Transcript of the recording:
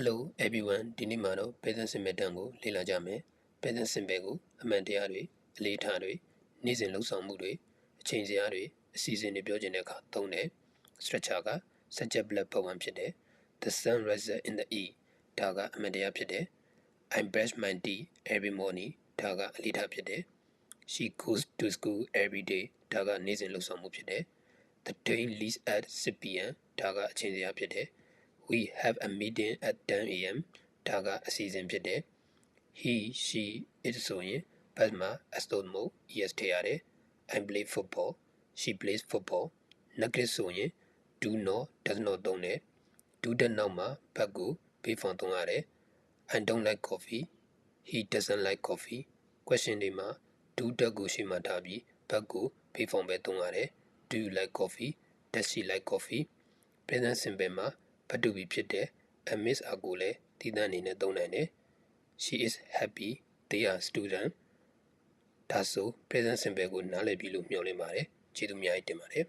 Hello everyone ဒီနေ့မှာတော့ present simple တန်းကိုလေ့လာကြမယ် present simple ကိုအမှန်တရားတွေအလေးထားတွေနေ့စဉ်လှုပ်ဆောင်မှုတွေအချိန်စရာတွေအစီအစဉ်တွေပြောချင်တဲ့အခါသုံးတယ် structure က subject verb verb 1ဖြစ်တယ် the sun rises in the east ဒါကအမှန်တရားဖြစ်တယ် I brush my teeth every morning ဒါကအလေးထားဖြစ်တယ် she goes to school every day ဒါကနေ့စဉ်လှုပ်ဆောင်မှုဖြစ်တယ် the train leaves at 6 p.m. ဒါကအချိန်စရာဖြစ်တယ်We have a meeting at 10 a.m. ဒါကအစီအစဉ်ဖြစ်တယ် He, she, it ဆိုရင်ဘတ်မှာ as လို့မဟုတ် es ထည့်ရတယ် I play football. She plays football. Negative ဆိုရင် do not, does not သုံးတယ် do တဲ့နောက်မှာဘတ်ကိုဘေးဖောင်သုံးရတယ် I don't like coffee. He doesn't like coffee. Question တွေမှာ do တက်ကိုရှေ့မှာထားပြီးဘတ်ကိုဘေးဖောင်ပဲသုံးရတယ် Do you like coffee? Does she like coffee? Present simple မှာဘတ်တူပြီးဖြစ်တဲ့ miss အကိုလည်းတည်တံ့အနေနဲ့သုံးနိုင်တယ် She is happy they are student ဒါဆို present simple ကိုနားလည်ပြီလို့မျှော်လင့်ပါတယ်ကျေးဇူးအများကြီးတင်ပါတယ်